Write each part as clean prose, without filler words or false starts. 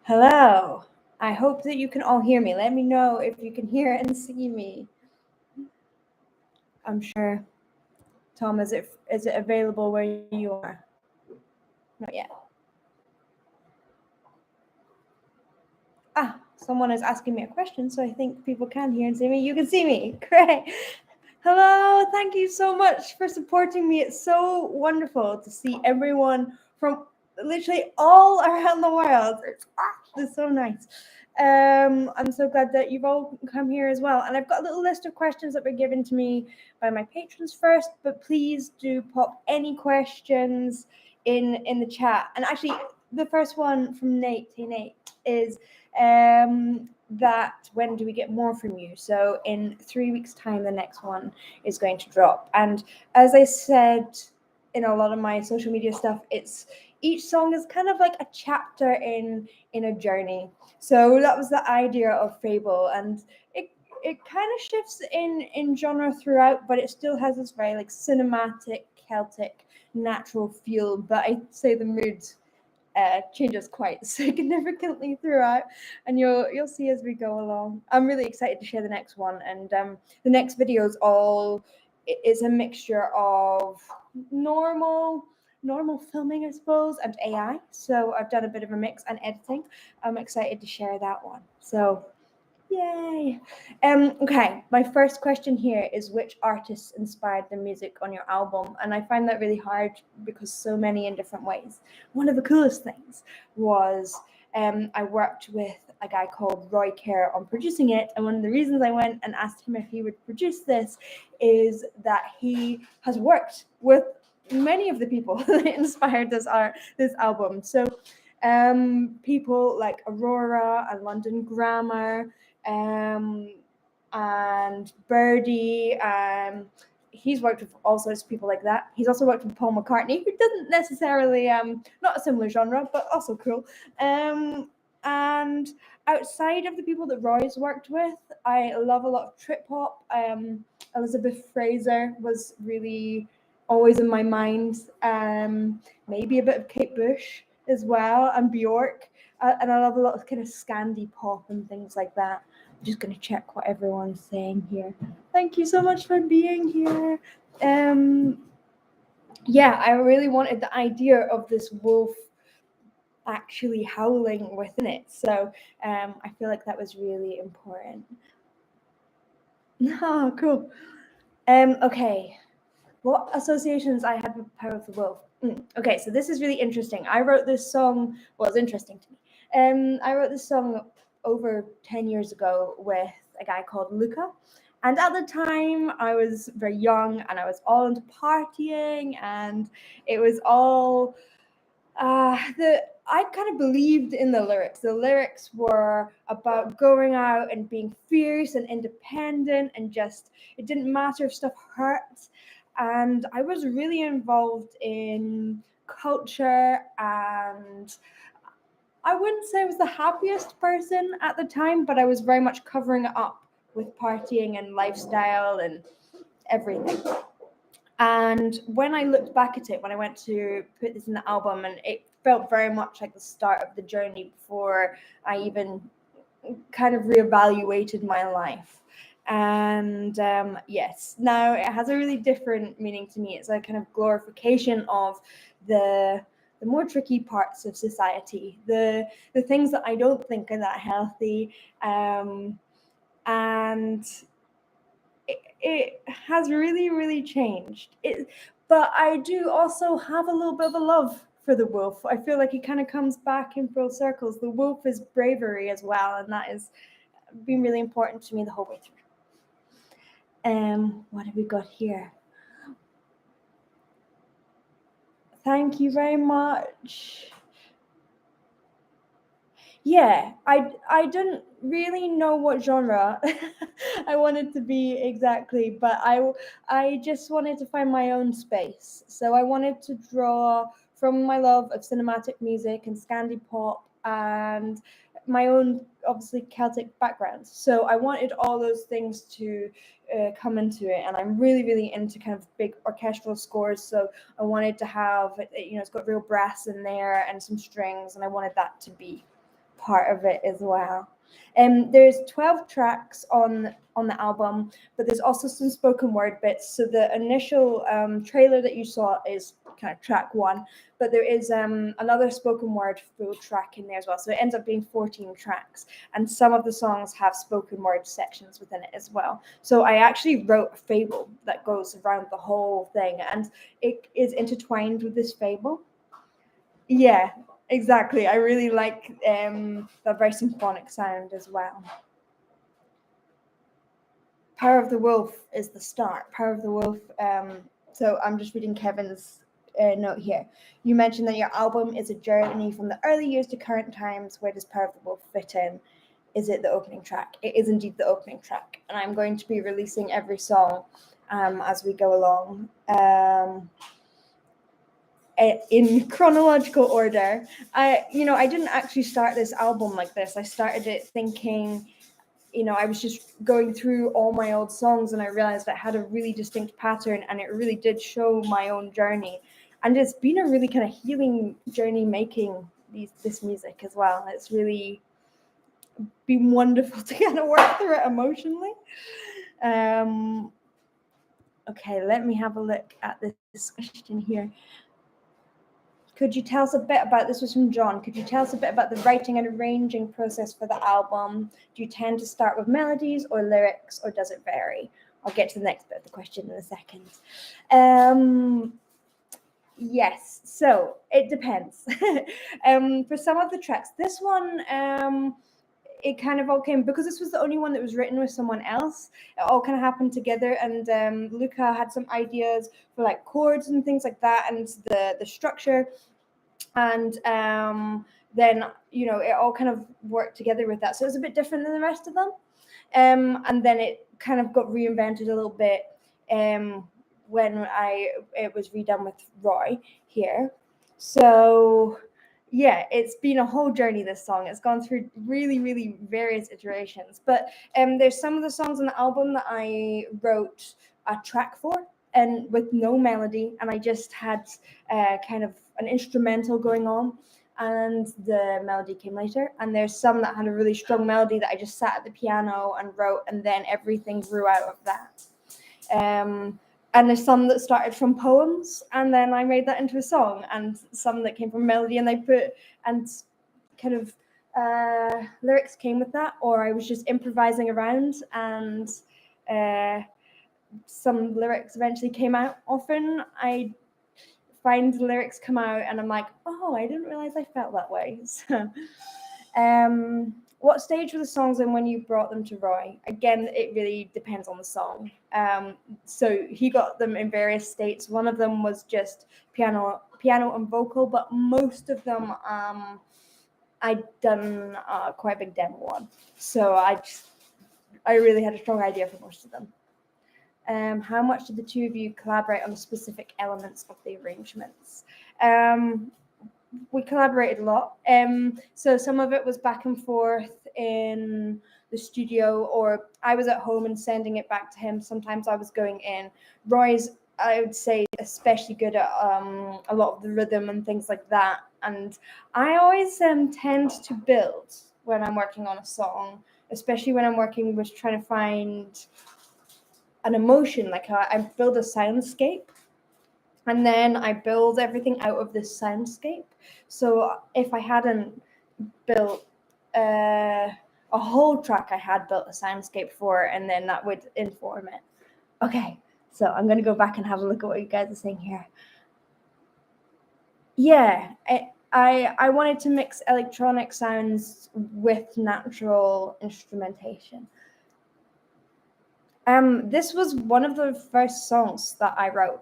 Hello. I hope that you can all hear me. Let me know if you can hear and see me. I'm sure. Tom, is it available where you are? Not yet. Someone is asking me a question, so I think people can hear and see me. You can see me. Great. Hello. Thank you so much for supporting me. It's so wonderful to see everyone from literally all around the world. It's so nice. I'm so glad that you've all come here as well. And I've got a little list of questions that were given to me by my patrons first, but please do pop any questions in the chat. And actually, the first one from Nate, hey Nate, is that when do we get more from you? So in 3 weeks' time, the next one is going to drop. And as I said in a lot of my social media stuff, it's each song is kind of like a chapter in a journey. So that was the idea of Fable, and it kind of shifts in genre throughout, but it still has this very like cinematic, Celtic, natural feel. But I'd say the mood changes quite significantly throughout, and you'll see as we go along. I'm really excited to share the next one, and the next video is a mixture of normal filming, I suppose, and AI. So I've done a bit of a mix and editing. I'm excited to share that one. So yay. Okay, my first question here is which artists inspired the music on your album? And I find that really hard because so many in different ways. One of the coolest things was I worked with a guy called Roy Kerr on producing it, and one of the reasons I went and asked him if he would produce this is that he has worked with many of the people that inspired this album. So people like Aurora and London Grammar, and Birdie. He's worked with all sorts of people like that. He's also worked with Paul McCartney, who doesn't necessarily not a similar genre, but also cool. And outside of the people that Roy's worked with, I love a lot of trip hop. Elizabeth Fraser was really always in my mind. Maybe a bit of Kate Bush as well, and Bjork. And I love a lot of kind of Scandi pop and things like that. I'm just going to check what everyone's saying here. Thank you so much for being here. Yeah, I really wanted the idea of this wolf actually howling within it. So I feel like that was really important. Oh, cool. Okay. What associations I had with Power of the Wolf? Okay, so this is really interesting. I wrote this song, well, it's interesting to me. I wrote this song over 10 years ago with a guy called Luca. And at the time, I was very young and I was all into partying, and it was all I kind of believed in the lyrics. The lyrics were about going out and being fierce and independent, and just it didn't matter if stuff hurt. And I was really involved in culture, and I wouldn't say I was the happiest person at the time, but I was very much covering it up with partying and lifestyle and everything. And when I looked back at it, when I went to put this in the album, and it felt very much like the start of the journey before I even kind of reevaluated my life. And yes, now it has a really different meaning to me. It's a kind of glorification of the more tricky parts of society, the things that I don't think are that healthy, and it has really changed it. But I do also have a little bit of a love for the wolf. I feel like it kind of comes back in full circles. The wolf is bravery as well, and that has been really important to me the whole way through. What have we got here? Thank you very much. Yeah, I didn't really know what genre I wanted to be exactly, but I just wanted to find my own space. So I wanted to draw from my love of cinematic music and Scandi pop and my own obviously Celtic background. So I wanted all those things to come into it, and I'm really into kind of big orchestral scores. So I wanted to have it's got real brass in there and some strings, and I wanted that to be part of it as well. There's 12 tracks on the album, but there's also some spoken word bits. So the initial trailer that you saw is kind of track 1, but there is another spoken word full track in there as well. So it ends up being 14 tracks, and some of the songs have spoken word sections within it as well. So I actually wrote a fable that goes around the whole thing, and it is intertwined with this fable. Yeah, exactly. I really like the very symphonic sound as well. Power of the Wolf is the start. Power of the Wolf. So I'm just reading Kevin's note here. You mentioned that your album is a journey from the early years to current times. Where does Power of the Wolf fit in? Is it the opening track? It is indeed the opening track, and I'm going to be releasing every song as we go along. In chronological order. I didn't actually start this album like this. I started it thinking, I was just going through all my old songs, and I realized I had a really distinct pattern, and it really did show my own journey. And it's been a really kind of healing journey making this music as well. It's really been wonderful to kind of work through it emotionally. Okay, let me have a look at this question here. Could you tell us a bit about, this was from John, could you tell us a bit about the writing and arranging process for the album? Do you tend to start with melodies or lyrics, or does it vary? I'll get to the next bit of the question in a second. Yes, so it depends. For some of the tracks, this one, it kind of all came, because this was the only one that was written with someone else, it all kind of happened together, and Luca had some ideas for like chords and things like that, and the structure, and then it all kind of worked together with that, so it was a bit different than the rest of them, and then it kind of got reinvented a little bit when it was redone with Roy here. So yeah, it's been a whole journey, this song. It's gone through really, really various iterations. But there's some of the songs on the album that I wrote a track for, and with no melody, and I just had kind of an instrumental going on, and the melody came later. And there's some that had a really strong melody that I just sat at the piano and wrote, and then everything grew out of that. And there's some that started from poems, and then I made that into a song, and some that came from melody, and kind of lyrics came with that, or I was just improvising around, and some lyrics eventually came out. Often I find the lyrics come out and I'm like, oh, I didn't realize I felt that way. So what stage were the songs in when you brought them to Roy? Again, it really depends on the song. So he got them in various states. One of them was just piano and vocal, but most of them I'd done quite a big demo one. So I really had a strong idea for most of them. How much did the two of you collaborate on the specific elements of the arrangements? We collaborated a lot. So some of it was back and forth in the studio, or I was at home and sending it back to him. Sometimes I was going in. Roy's, I would say, especially good at a lot of the rhythm and things like that. And I always tend to build when I'm working on a song, especially when I'm working with trying to find an emotion. Like I build a soundscape, and then I build everything out of this soundscape. So if I hadn't built a whole track, I had built a soundscape for, and then that would inform it. Okay, so I'm going to go back and have a look at what you guys are saying here. Yeah, I wanted to mix electronic sounds with natural instrumentation. This was one of the first songs that I wrote.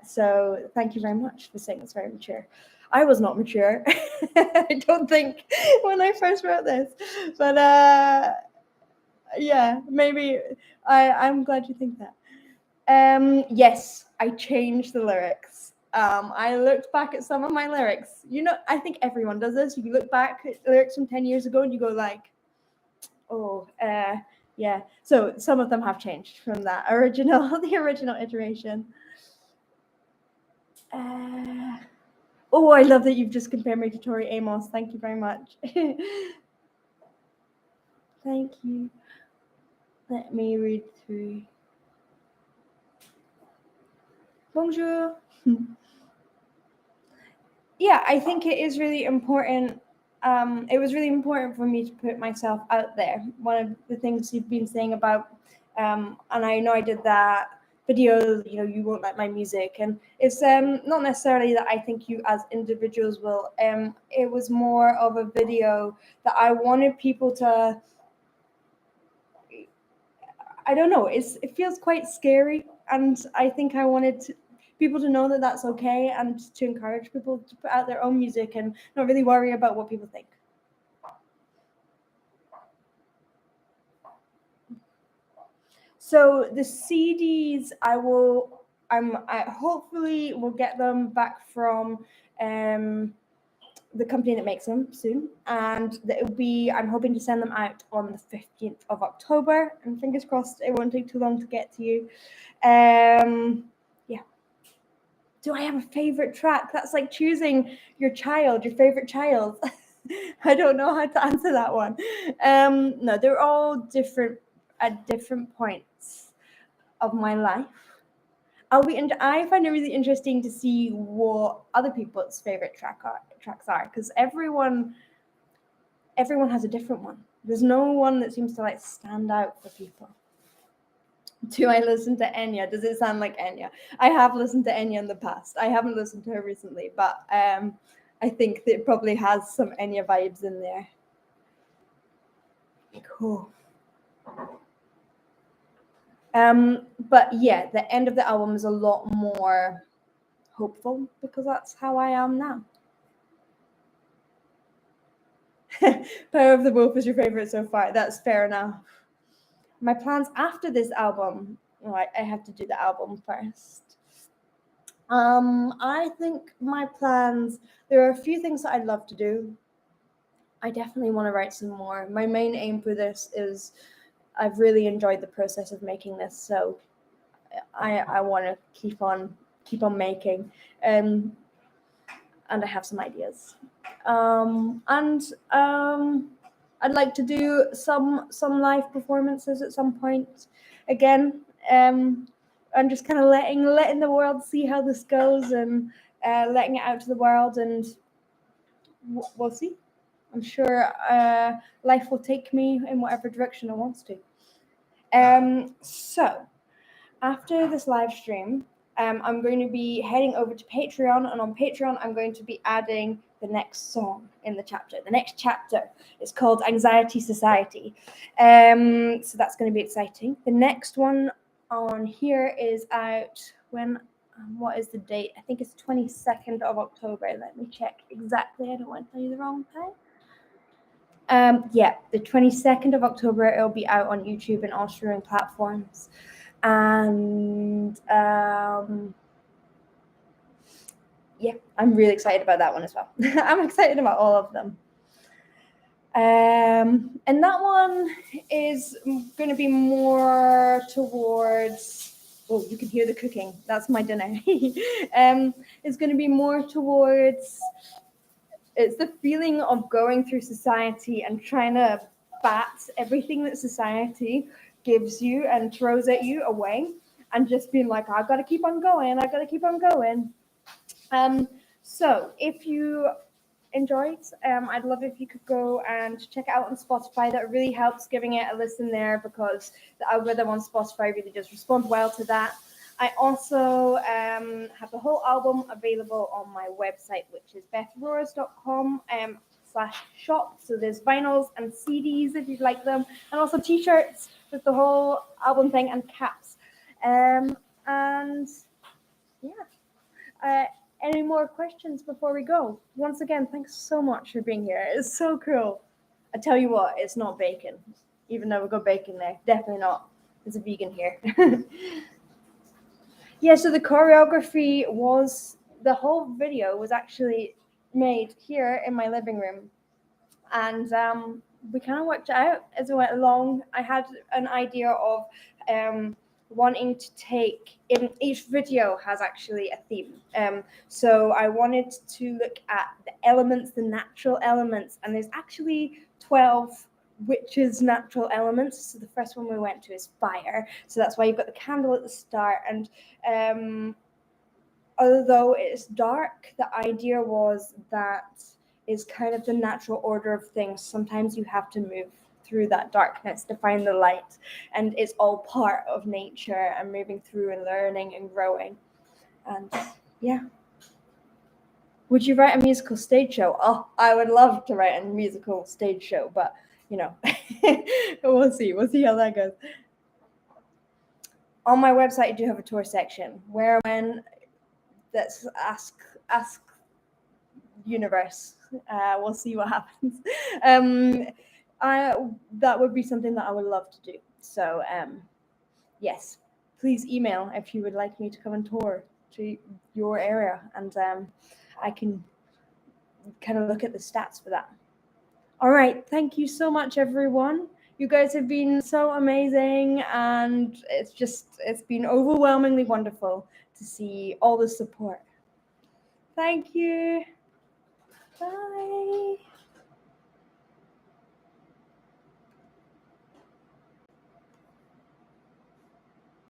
So thank you very much for saying it's very mature. I was not mature. I don't think, when I first wrote this, but yeah, maybe I'm glad you think that. Yes, I changed the lyrics. I looked back at some of my lyrics. I think everyone does this. You look back at lyrics from 10 years ago and you go like, oh, yeah. So some of them have changed from the original iteration. Oh, I love that you've just compared me to Tori Amos. Thank you very much. Thank you. Let me read through. Bonjour. Yeah, I think it is really important. It was really important for me to put myself out there. One of the things you've been saying about, and I know I did that video, you won't like my music, and it's not necessarily that I think you as individuals will. It was more of a video that I wanted people to, I don't know, it feels quite scary, and I think I wanted people to know that that's okay, and to encourage people to put out their own music and not really worry about what people think. So the CDs, I hopefully will get them back from the company that makes them soon, and I'm hoping to send them out on the 15th of October, and fingers crossed it won't take too long to get to you. Yeah. Do I have a favorite track? That's like choosing your favorite child. I don't know how to answer that one. No, they're all different at different points of my life. I find it really interesting to see what other people's favorite tracks are, because everyone has a different one. There's no one that seems to like stand out for people. Do I listen to Enya? Does it sound like Enya? I have listened to Enya in the past. I haven't listened to her recently, but I think that it probably has some Enya vibes in there. Cool. But yeah, the end of the album is a lot more hopeful, because that's how I am now. Power of the Wolf is your favorite so far. That's fair enough. My plans after this album, right? I have to do the album first. I think my plans, there are a few things that I'd love to do. I definitely want to write some more. My main aim for this is I've really enjoyed the process of making this, so I want to keep on making, and I have some ideas, and I'd like to do some live performances at some point. Again, I'm just kind of letting the world see how this goes, and letting it out to the world, and we'll see. I'm sure life will take me in whatever direction it wants to. So after this live stream, I'm going to be heading over to Patreon, and on Patreon, I'm going to be adding the next song in the chapter. The next chapter is called Anxiety Society. So that's going to be exciting. The next one on here is out when, what is the date? I think it's 22nd of October. Let me check exactly. I don't want to tell you the wrong time. Yeah, the 22nd of October, it'll be out on YouTube and all streaming platforms. And yeah, I'm really excited about that one as well. I'm excited about all of them. And that one is going to be more towards, oh, you can hear the cooking. That's my dinner. It's going to be more towards, it's the feeling of going through society and trying to bat everything that society gives you and throws at you away, and just being like, I've got to keep on going. So if you enjoyed, I'd love if you could go and check it out on Spotify. That really helps giving it a listen there, because the algorithm on Spotify really does respond well to that. I also have the whole album available on my website, which is bethroars.com/shop. So there's vinyls and CDs if you'd like them, and also t-shirts with the whole album thing, and caps. And yeah. Any more questions before we go? Once again, thanks so much for being here. It's so cool. I tell you what, it's not bacon. Even though we've got bacon there. Definitely not. It's a vegan here. Yeah, so the choreography was, the whole video was actually made here in my living room. And we kind of worked it out as we went along. I had an idea of wanting to take in each video has actually a theme. So I wanted to look at the elements, the natural elements, and there's actually 12 witches natural elements. So the first one we went to is fire. So that's why you've got the candle at the start. And although it's dark, the idea was that is kind of the natural order of things. Sometimes you have to move through that darkness to find the light, and it's all part of nature and moving through and learning and growing. And yeah. Would you write a musical stage show? Oh, I would love to write a musical stage show, but you know, we'll see how that goes. On my website, I do have a tour section. Where, when, let's ask universe. We'll see what happens. That would be something that I would love to do. So yes, please email if you would like me to come and tour to your area, and I can kind of look at the stats for that. All right, thank you so much, everyone. You guys have been so amazing, and it's been overwhelmingly wonderful to see all the support. Thank you. Bye.